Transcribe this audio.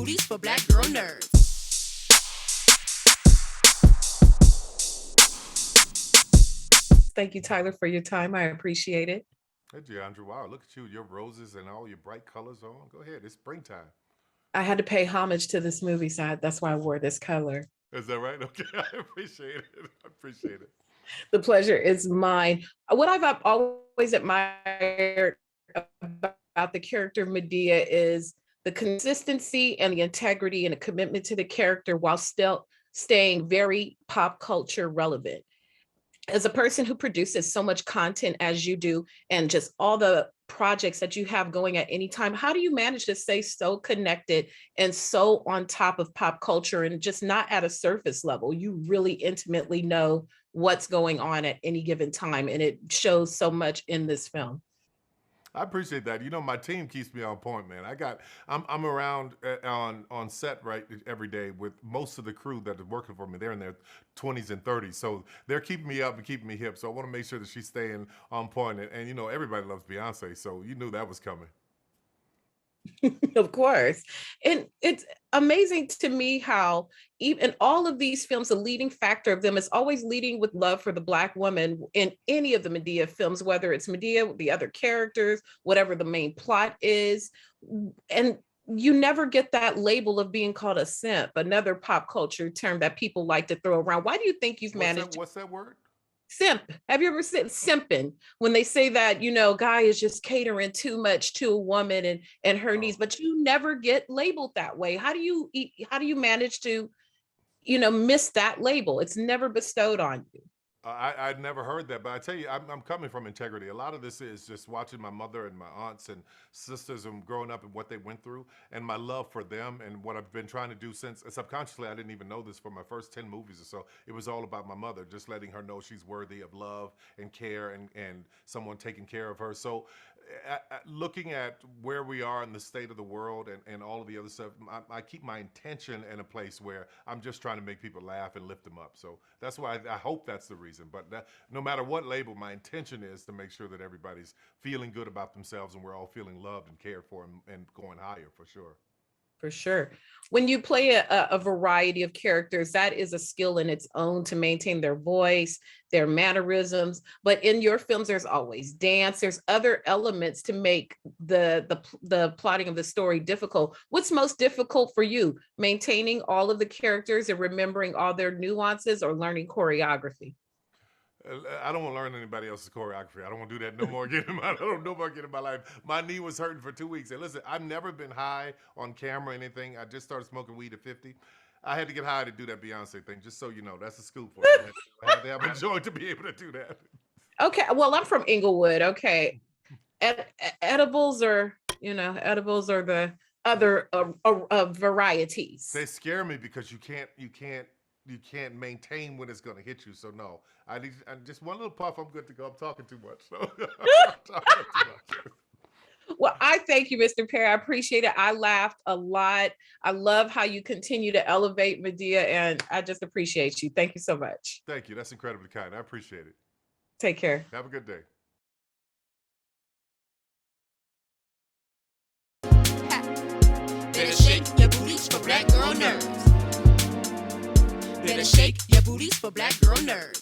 booties for black girl nerds. Thank you, Tyler, for your time. I appreciate it. Hey, Jeandra, wow, look at you, your roses and all your bright colors on. Go ahead, it's springtime. I had to pay homage to this movie, so that's why I wore this color. Is that right? Okay, I appreciate it. I appreciate it. The pleasure is mine. What I've always admired about the character of Madea is the consistency and the integrity and the commitment to the character while still staying very pop culture relevant. As a person who produces so much content as you do, and just all the projects that you have going at any time, how do you manage to stay so connected and so on top of pop culture and just not at a surface level? You really intimately know what's going on at any given time, and it shows so much in this film. I appreciate that. You know, my team keeps me on point, man. I'm around on set right every day with most of the crew that are working for me. They're in their 20s and 30s, so they're keeping me up and keeping me hip. So I want to make sure that she's staying on point. And you know, everybody loves Beyonce, so you knew that was coming. Of course. And it's amazing to me how even all of these films, the leading factor of them is always leading with love for the Black woman in any of the Madea films, whether it's Madea, the other characters, whatever the main plot is. And you never get that label of being called a simp, another pop culture term that people like to throw around. Why do you think you've managed? What's that word? Simp. Have you ever said simping, when they say that, you know, guy is just catering too much to a woman and her needs, but you never get labeled that way. How do you manage to, you know, miss that label? It's never bestowed on you. I'd never heard that, but I tell you, I'm coming from integrity. A lot of this is just watching my mother and my aunts and sisters and growing up and what they went through, and my love for them and what I've been trying to do since subconsciously. I didn't even know this for my first 10 movies or so. It was all about my mother, just letting her know she's worthy of love and care and someone taking care of her. So looking at where we are in the state of the world and all of the other stuff, I keep my intention in a place where I'm just trying to make people laugh and lift them up. So that's why I hope that's the reason. But no matter what label, my intention is to make sure that everybody's feeling good about themselves and we're all feeling loved and cared for and going higher for sure. For sure. When you play a variety of characters, that is a skill in its own to maintain their voice, their mannerisms. But in your films, there's always dance. There's other elements to make the plotting of the story difficult. What's most difficult for you? Maintaining all of the characters and remembering all their nuances, or learning choreography? I don't want to learn anybody else's choreography. I don't want to do that no more again. I don't know about again in my life. My knee was hurting for 2 weeks. And listen, I've never been high on camera or anything. I just started smoking weed at 50. I had to get high to do that Beyonce thing, just so you know. That's a scoop for you. I had to have a joint to be able to do that. Okay, well, I'm from Inglewood. Okay, edibles are, you know, edibles are the other varieties. They scare me because you can't maintain when it's going to hit you. So no, I just one little puff. I'm good to go. I'm talking too much. So I'm talking too much. Well, I thank you, Mr. Perry. I appreciate it. I laughed a lot. I love how you continue to elevate Madea, and I just appreciate you. Thank you so much. Thank you. That's incredibly kind. I appreciate it. Take care. Have a good day. Better shake your booties for black girl nerds. Better shake your booties for black girl nerds.